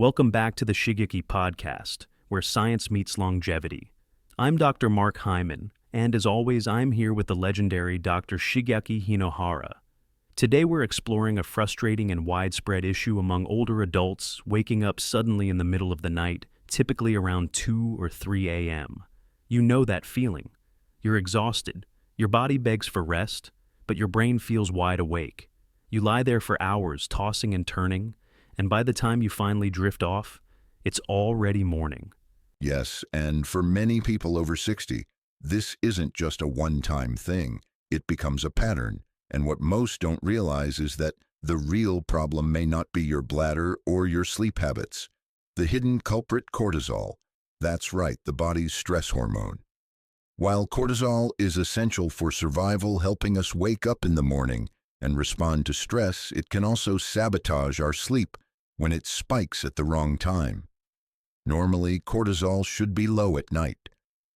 Welcome back to the Shigeaki Podcast, where science meets longevity. I'm Dr. Mark Hyman, and as always, I'm here with the legendary Dr. Shigeaki Hinohara. Today we're exploring a frustrating and widespread issue among older adults waking up suddenly in the middle of the night, typically around 2 or 3 a.m. You know that feeling. You're exhausted, your body begs for rest, but your brain feels wide awake. You lie there for hours, tossing and turning, and by the time you finally drift off, it's already morning. Yes, and for many people over 60, this isn't just a one-time thing. It becomes a pattern, and what most don't realize is that the real problem may not be your bladder or your sleep habits. The hidden culprit, cortisol. That's right, the body's stress hormone. While cortisol is essential for survival, helping us wake up in the morning and respond to stress, it can also sabotage our sleep when it spikes at the wrong time. Normally, cortisol should be low at night,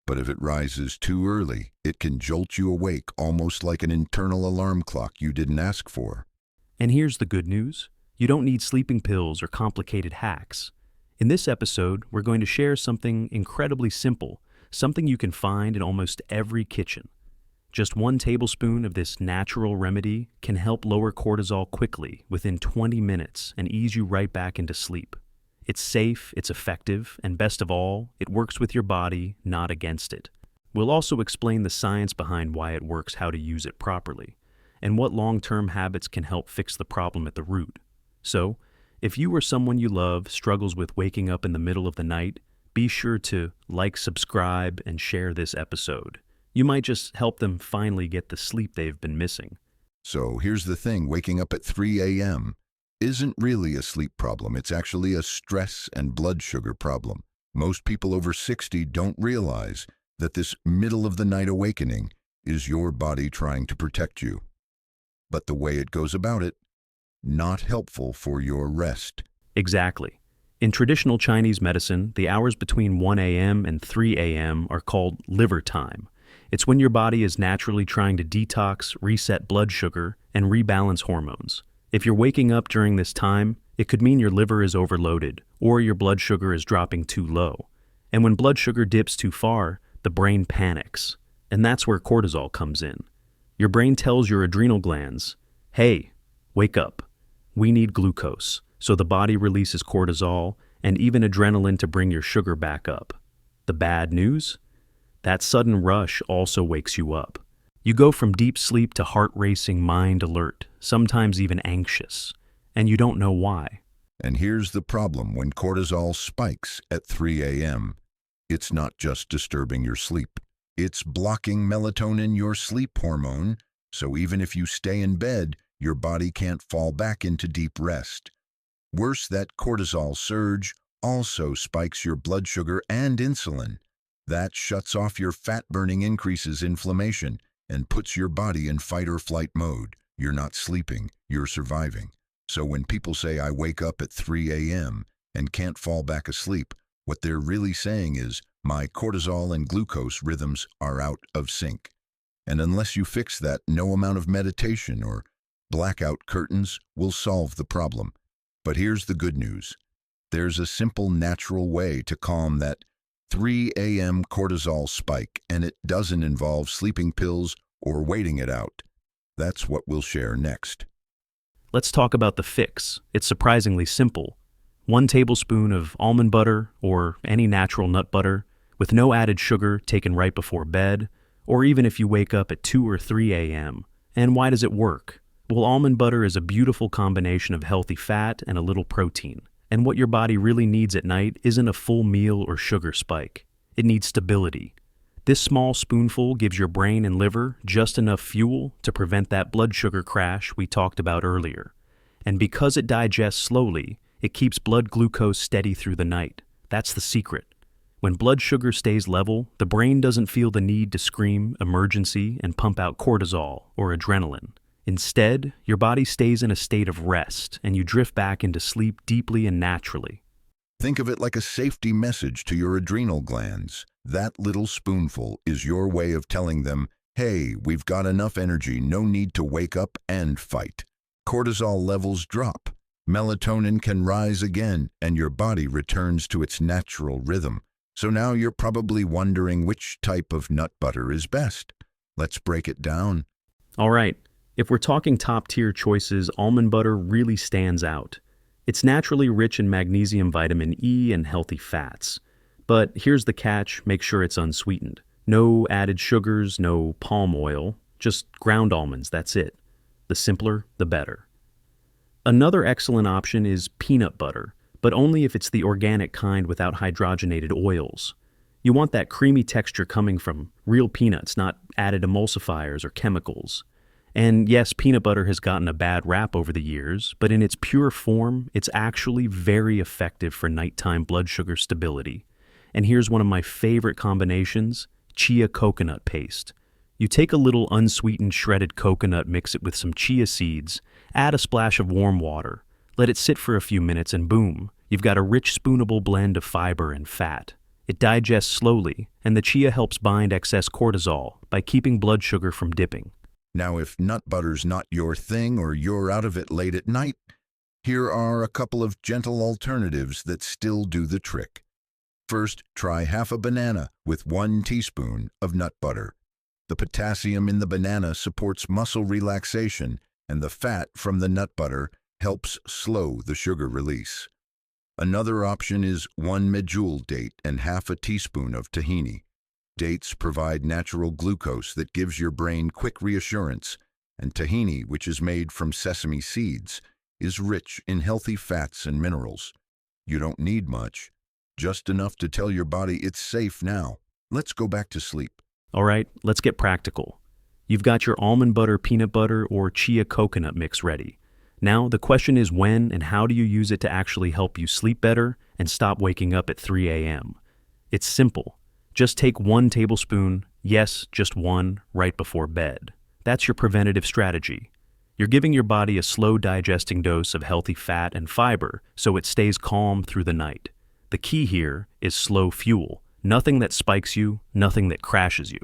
but if it rises too early, it can jolt you awake almost like an internal alarm clock you didn't ask for. And here's the good news. You don't need sleeping pills or complicated hacks. In this episode, we're going to share something incredibly simple, something you can find in almost every kitchen. Just 1 tablespoon of this natural remedy can help lower cortisol quickly within 20 minutes and ease you right back into sleep. It's safe, it's effective, and best of all, it works with your body, not against it. We'll also explain the science behind why it works, how to use it properly, and what long-term habits can help fix the problem at the root. So, if you or someone you love struggles with waking up in the middle of the night, be sure to like, subscribe, and share this episode. You might just help them finally get the sleep they've been missing. So here's the thing, waking up at 3 a.m. isn't really a sleep problem. It's actually a stress and blood sugar problem. Most people over 60 don't realize that this middle-of-the-night awakening is your body trying to protect you. But the way it goes about it, not helpful for your rest. Exactly. In traditional Chinese medicine, the hours between 1 a.m. and 3 a.m. are called liver time. It's when your body is naturally trying to detox, reset blood sugar, and rebalance hormones. If you're waking up during this time, it could mean your liver is overloaded, or your blood sugar is dropping too low. And when blood sugar dips too far, the brain panics. And that's where cortisol comes in. Your brain tells your adrenal glands, hey, wake up. We need glucose. So the body releases cortisol and even adrenaline to bring your sugar back up. The bad news? That sudden rush also wakes you up. You go from deep sleep to heart-racing, mind alert, sometimes even anxious, and you don't know why. And here's the problem: when cortisol spikes at 3 a.m., it's not just disturbing your sleep. It's blocking melatonin, your sleep hormone, so even if you stay in bed, your body can't fall back into deep rest. Worse, that cortisol surge also spikes your blood sugar and insulin. That shuts off your fat-burning, increases inflammation, and puts your body in fight-or-flight mode. You're not sleeping, you're surviving. So when people say, I wake up at 3 a.m. and can't fall back asleep, what they're really saying is, my cortisol and glucose rhythms are out of sync. And unless you fix that, no amount of meditation or blackout curtains will solve the problem. But here's the good news. There's a simple, natural way to calm that 3 a.m. cortisol spike, and it doesn't involve sleeping pills or waiting it out. That's what we'll share next. Let's talk about the fix. It's surprisingly simple. 1 tablespoon of almond butter or any natural nut butter with no added sugar, taken right before bed, or even if you wake up at 2 or 3 a.m. And why does it work? Well, almond butter is a beautiful combination of healthy fat and a little protein. And what your body really needs at night isn't a full meal or sugar spike. It needs stability. This small spoonful gives your brain and liver just enough fuel to prevent that blood sugar crash we talked about earlier. And because it digests slowly, it keeps blood glucose steady through the night. That's the secret. When blood sugar stays level, the brain doesn't feel the need to scream emergency and pump out cortisol or adrenaline. Instead, your body stays in a state of rest, and you drift back into sleep deeply and naturally. Think of it like a safety message to your adrenal glands. That little spoonful is your way of telling them, hey, we've got enough energy, no need to wake up and fight. Cortisol levels drop, melatonin can rise again and your body returns to its natural rhythm. So now you're probably wondering which type of nut butter is best. Let's break it down. All right, if we're talking top-tier choices, almond butter really stands out. It's naturally rich in magnesium, vitamin E, and healthy fats. But here's the catch, make sure it's unsweetened. No added sugars, no palm oil, just ground almonds, that's it. The simpler, the better. Another excellent option is peanut butter, but only if it's the organic kind without hydrogenated oils. You want that creamy texture coming from real peanuts, not added emulsifiers or chemicals. And yes, peanut butter has gotten a bad rap over the years, but in its pure form, it's actually very effective for nighttime blood sugar stability. And here's one of my favorite combinations, chia coconut paste. You take a little unsweetened shredded coconut, mix it with some chia seeds, add a splash of warm water, let it sit for a few minutes, and boom, you've got a rich spoonable blend of fiber and fat. It digests slowly, and the chia helps bind excess cortisol by keeping blood sugar from dipping. Now, if nut butter's not your thing or you're out of it late at night, here are a couple of gentle alternatives that still do the trick. First, try half a banana with 1 teaspoon of nut butter. The potassium in the banana supports muscle relaxation, and the fat from the nut butter helps slow the sugar release. Another option is 1 medjool date and half a teaspoon of tahini. Dates provide natural glucose that gives your brain quick reassurance, and tahini, which is made from sesame seeds, is rich in healthy fats and minerals. You don't need much, just enough to tell your body it's safe now. Let's go back to sleep. All right, let's get practical. You've got your almond butter, peanut butter, or chia coconut mix ready. Now, the question is when and how do you use it to actually help you sleep better and stop waking up at 3 a.m.? It's simple. Just take 1 tablespoon, yes, just 1, right before bed. That's your preventative strategy. You're giving your body a slow digesting dose of healthy fat and fiber so it stays calm through the night. The key here is slow fuel. Nothing that spikes you, nothing that crashes you.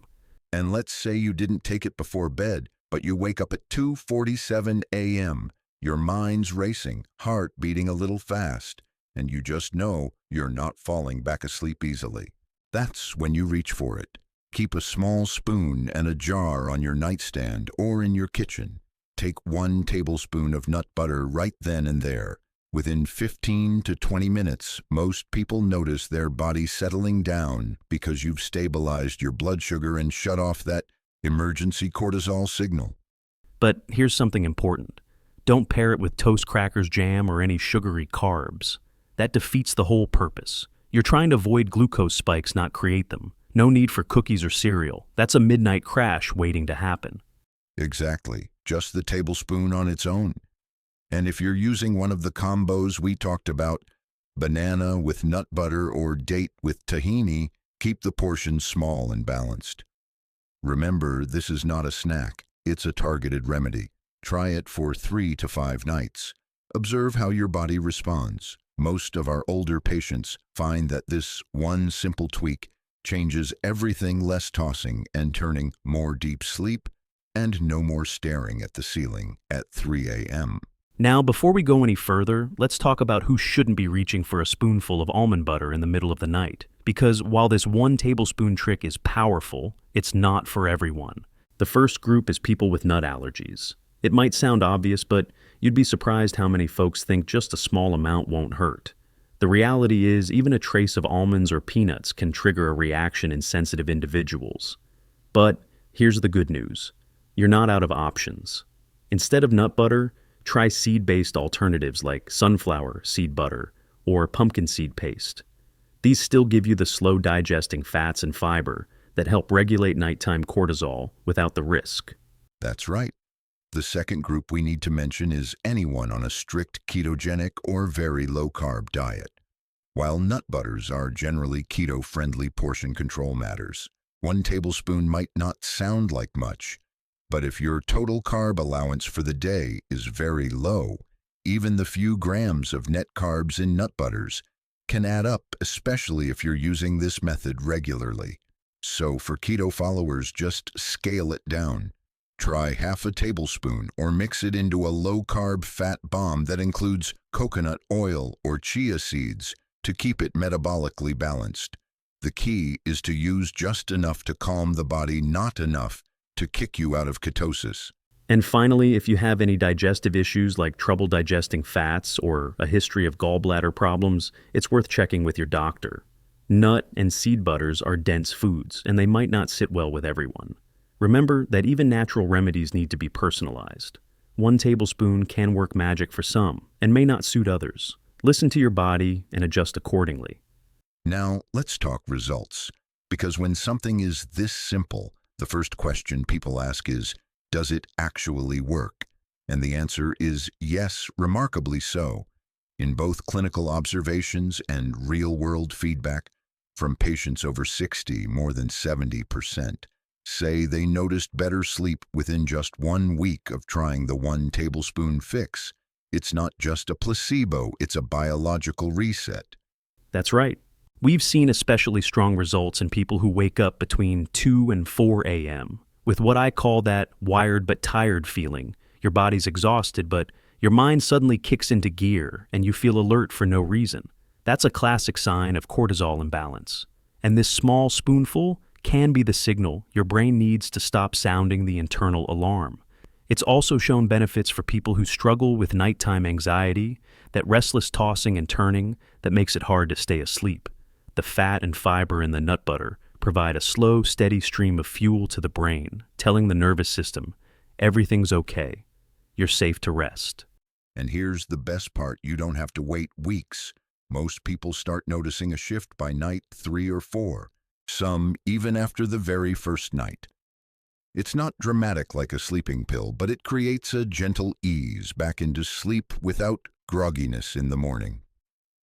And let's say you didn't take it before bed, but you wake up at 2:47 a.m. Your mind's racing, heart beating a little fast, and you just know you're not falling back asleep easily. That's when you reach for it. Keep a small spoon and a jar on your nightstand or in your kitchen. Take 1 tablespoon of nut butter right then and there. Within 15 to 20 minutes, most people notice their body settling down because you've stabilized your blood sugar and shut off that emergency cortisol signal. But here's something important. Don't pair it with toast, crackers, jam, or any sugary carbs. That defeats the whole purpose. You're trying to avoid glucose spikes, not create them. No need for cookies or cereal. That's a midnight crash waiting to happen. Exactly. Just the tablespoon on its own. And if you're using one of the combos we talked about, banana with nut butter or date with tahini, keep the portions small and balanced. Remember, this is not a snack. It's a targeted remedy. Try it for 3 to 5 nights. Observe how your body responds. Most of our older patients find that this one simple tweak changes everything: less tossing and turning, more deep sleep, and no more staring at the ceiling at 3 a.m. Now, before we go any further, let's talk about who shouldn't be reaching for a spoonful of almond butter in the middle of the night. Because while this 1 tablespoon trick is powerful, it's not for everyone. The first group is people with nut allergies. It might sound obvious, but you'd be surprised how many folks think just a small amount won't hurt. The reality is, even a trace of almonds or peanuts can trigger a reaction in sensitive individuals. But here's the good news. You're not out of options. Instead of nut butter, try seed-based alternatives like sunflower seed butter or pumpkin seed paste. These still give you the slow digesting fats and fiber that help regulate nighttime cortisol without the risk. That's right. The second group we need to mention is anyone on a strict ketogenic or very low-carb diet. While nut butters are generally keto-friendly, portion control matters. 1 tablespoon might not sound like much, but if your total carb allowance for the day is very low, even the few grams of net carbs in nut butters can add up, especially if you're using this method regularly. So for keto followers, just scale it down. Try half a tablespoon or mix it into a low-carb fat bomb that includes coconut oil or chia seeds to keep it metabolically balanced. The key is to use just enough to calm the body, not enough to kick you out of ketosis. And finally, if you have any digestive issues like trouble digesting fats or a history of gallbladder problems, it's worth checking with your doctor. Nut and seed butters are dense foods, and they might not sit well with everyone. Remember that even natural remedies need to be personalized. 1 tablespoon can work magic for some and may not suit others. Listen to your body and adjust accordingly. Now, let's talk results. Because when something is this simple, the first question people ask is, does it actually work? And the answer is yes, remarkably so. In both clinical observations and real-world feedback, from patients over 60, more than 70%, say they noticed better sleep within just 1 week of trying the 1 tablespoon fix. It's not just a placebo, it's a biological reset. That's right. We've seen especially strong results in people who wake up between 2 and 4 a.m. with what I call that wired but tired feeling. Your body's exhausted, but your mind suddenly kicks into gear and you feel alert for no reason. That's a classic sign of cortisol imbalance. And this small spoonful can be the signal your brain needs to stop sounding the internal alarm. It's also shown benefits for people who struggle with nighttime anxiety, that restless tossing and turning that makes it hard to stay asleep. The fat and fiber in the nut butter provide a slow, steady stream of fuel to the brain, telling the nervous system, everything's okay. You're safe to rest. And here's the best part, you don't have to wait weeks. Most people start noticing a shift by night 3 or 4, some even after the very first night. It's not dramatic like a sleeping pill, but it creates a gentle ease back into sleep without grogginess in the morning.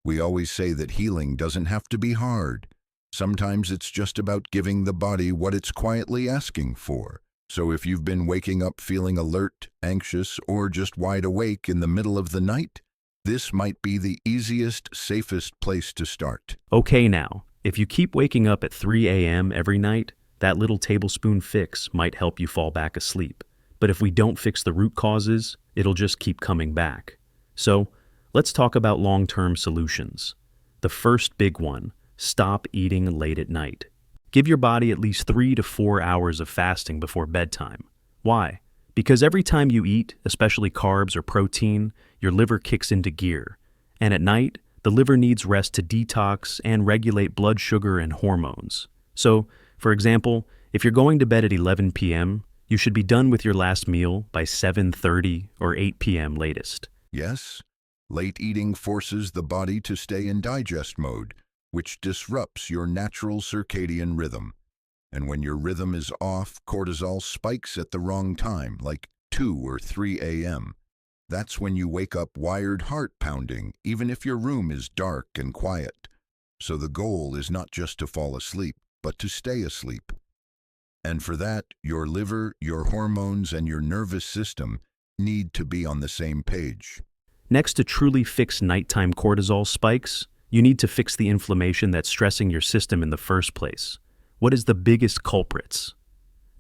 We always say that healing doesn't have to be hard. Sometimes it's just about giving the body what it's quietly asking for. So if you've been waking up feeling alert, anxious, or just wide awake in the middle of the night, this might be the easiest, safest place to start. Okay now, if you keep waking up at 3 a.m. every night, that little tablespoon fix might help you fall back asleep. But if we don't fix the root causes, it'll just keep coming back. So, let's talk about long-term solutions. The first big one, stop eating late at night. Give your body at least 3 to 4 hours of fasting before bedtime. Why? Because every time you eat, especially carbs or protein, your liver kicks into gear. And at night, the liver needs rest to detox and regulate blood sugar and hormones. So, for example, if you're going to bed at 11 p.m., you should be done with your last meal by 7:30 or 8 p.m. latest. Yes, late eating forces the body to stay in digest mode, which disrupts your natural circadian rhythm. And when your rhythm is off, cortisol spikes at the wrong time, like 2 or 3 a.m. That's when you wake up wired, heart pounding, even if your room is dark and quiet. So the goal is not just to fall asleep, but to stay asleep. And for that, your liver, your hormones, and your nervous system need to be on the same page. Next, to truly fix nighttime cortisol spikes, you need to fix the inflammation that's stressing your system in the first place. What is the biggest culprits?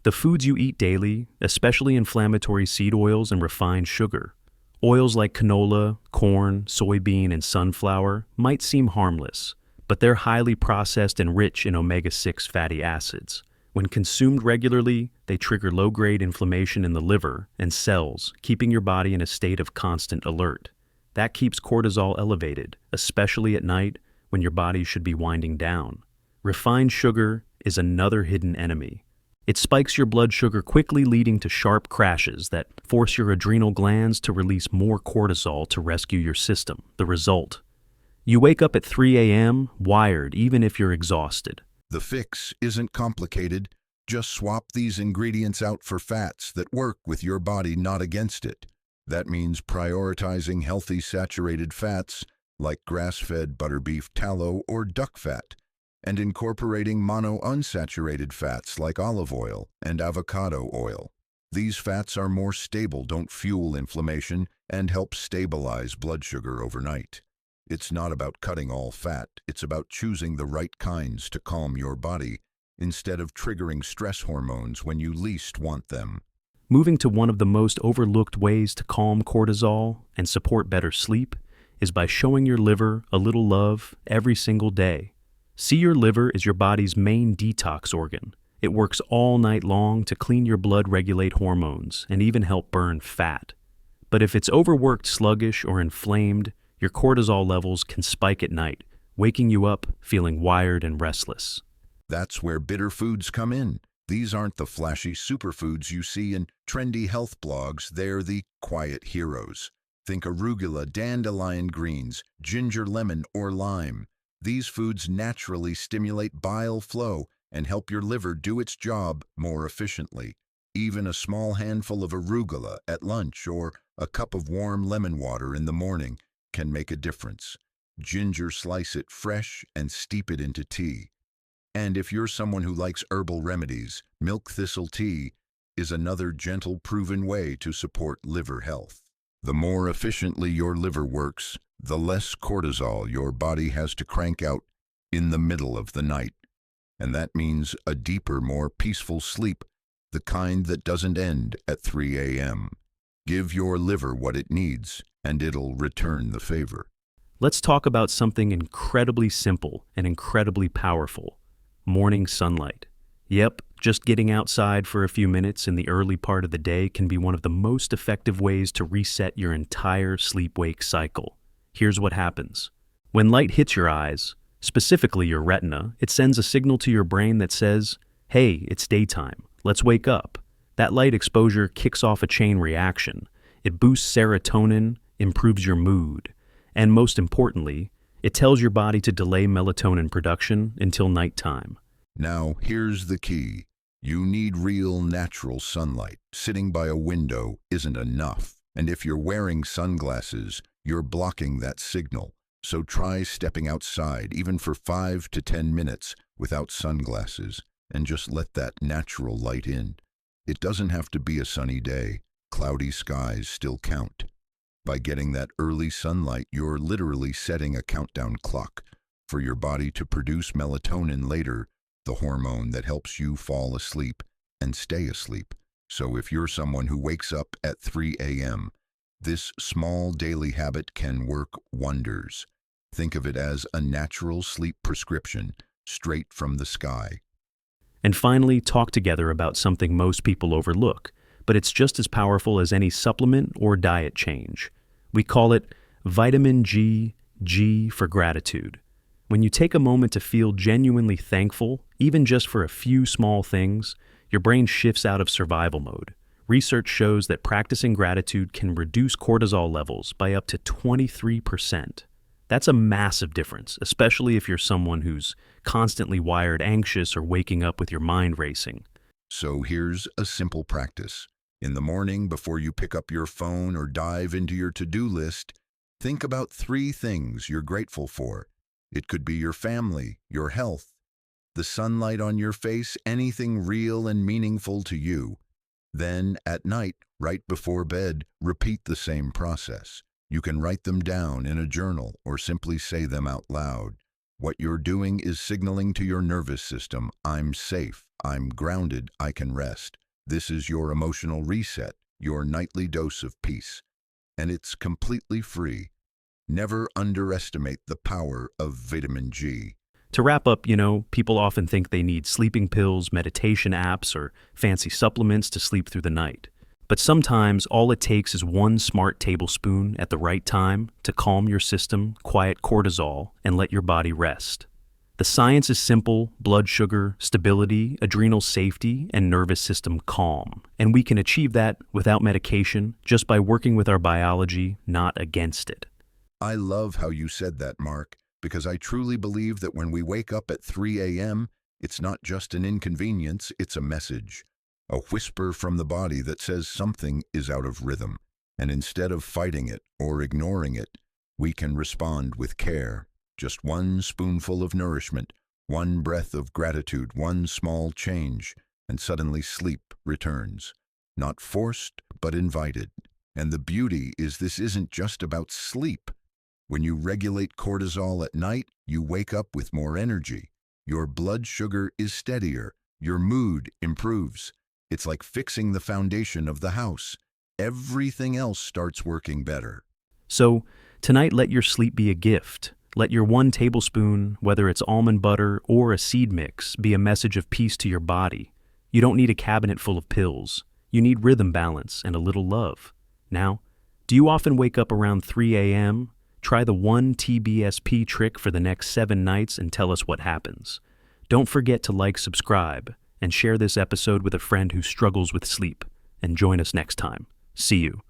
The foods you eat daily, especially inflammatory seed oils and refined sugar. Oils like canola, corn, soybean, and sunflower might seem harmless, but they're highly processed and rich in omega-6 fatty acids. When consumed regularly, they trigger low-grade inflammation in the liver and cells, keeping your body in a state of constant alert. That keeps cortisol elevated, especially at night when your body should be winding down. Refined sugar is another hidden enemy. It spikes your blood sugar quickly, leading to sharp crashes that force your adrenal glands to release more cortisol to rescue your system. The result: you wake up at 3 a.m. wired even if you're exhausted. The fix isn't complicated. Just swap these ingredients out for fats that work with your body, not against it. That means prioritizing healthy saturated fats like grass-fed butter beef tallow or duck fat, and incorporating monounsaturated fats like olive oil and avocado oil. These fats are more stable, don't fuel inflammation, and help stabilize blood sugar overnight. It's not about cutting all fat, it's about choosing the right kinds to calm your body instead of triggering stress hormones when you least want them. Moving to one of the most overlooked ways to calm cortisol and support better sleep is by showing your liver a little love every single day. See your liver as your body's main detox organ. It works all night long to clean your blood, regulate hormones, and even help burn fat. But if it's overworked, sluggish, or inflamed, your cortisol levels can spike at night, waking you up feeling wired and restless. That's where bitter foods come in. These aren't the flashy superfoods you see in trendy health blogs. They're the quiet heroes. Think arugula, dandelion greens, ginger, lemon, or lime. These foods naturally stimulate bile flow and help your liver do its job more efficiently. Even a small handful of arugula at lunch or a cup of warm lemon water in the morning can make a difference. Ginger, slice it fresh and steep it into tea. And if you're someone who likes herbal remedies, milk thistle tea is another gentle, proven way to support liver health. The more efficiently your liver works, the less cortisol your body has to crank out in the middle of the night. And that means a deeper, more peaceful sleep, the kind that doesn't end at 3 a.m. Give your liver what it needs, and it'll return the favor. Let's talk about something incredibly simple and incredibly powerful: morning sunlight. Yep, just getting outside for a few minutes in the early part of the day can be one of the most effective ways to reset your entire sleep-wake cycle. Here's what happens. When light hits your eyes, specifically your retina, it sends a signal to your brain that says, "Hey, it's daytime. Let's wake up." That light exposure kicks off a chain reaction. It boosts serotonin, improves your mood, and most importantly, it tells your body to delay melatonin production until nighttime. Now, here's the key. You need real, natural sunlight. Sitting by a window isn't enough. And if you're wearing sunglasses, you're blocking that signal. So try stepping outside, even for 5 to 10 minutes, without sunglasses, and just let that natural light in. It doesn't have to be a sunny day. Cloudy skies still count. By getting that early sunlight, you're literally setting a countdown clock for your body to produce melatonin later, the hormone that helps you fall asleep and stay asleep. So if you're someone who wakes up at 3 a.m., this small daily habit can work wonders. Think of it as a natural sleep prescription straight from the sky. And finally, talk together about something most people overlook, but it's just as powerful as any supplement or diet change. We call it vitamin G, G for gratitude. When you take a moment to feel genuinely thankful, even just for a few small things, your brain shifts out of survival mode. Research shows that practicing gratitude can reduce cortisol levels by up to 23%. That's a massive difference, especially if you're someone who's constantly wired anxious or waking up with your mind racing. So here's a simple practice. In the morning, before you pick up your phone or dive into your to-do list, think about 3 things you're grateful for. It could be your family, your health, the sunlight on your face, anything real and meaningful to you. Then, at night, right before bed, repeat the same process. You can write them down in a journal or simply say them out loud. What you're doing is signaling to your nervous system, "I'm safe, I'm grounded, I can rest." This is your emotional reset, your nightly dose of peace. And it's completely free. Never underestimate the power of vitamin G. To wrap up, people often think they need sleeping pills, meditation apps, or fancy supplements to sleep through the night. But sometimes all it takes is one smart tablespoon at the right time to calm your system, quiet cortisol, and let your body rest. The science is simple: blood sugar, stability, adrenal safety, and nervous system calm. And we can achieve that without medication, just by working with our biology, not against it. I love how you said that, Mark, because I truly believe that when we wake up at 3 a.m., it's not just an inconvenience, it's a message. A whisper from the body that says something is out of rhythm. And instead of fighting it or ignoring it, we can respond with care. Just one spoonful of nourishment, one breath of gratitude, one small change, and suddenly sleep returns. Not forced, but invited. And the beauty is this isn't just about sleep. When you regulate cortisol at night, you wake up with more energy. Your blood sugar is steadier. Your mood improves. It's like fixing the foundation of the house. Everything else starts working better. So, tonight let your sleep be a gift. Let your 1 tablespoon, whether it's almond butter or a seed mix, be a message of peace to your body. You don't need a cabinet full of pills. You need rhythm balance and a little love. Now, do you often wake up around 3 a.m.? Try the 1 TBSP trick for the next 7 nights and tell us what happens. Don't forget to like, subscribe, and share this episode with a friend who struggles with sleep. And join us next time. See you.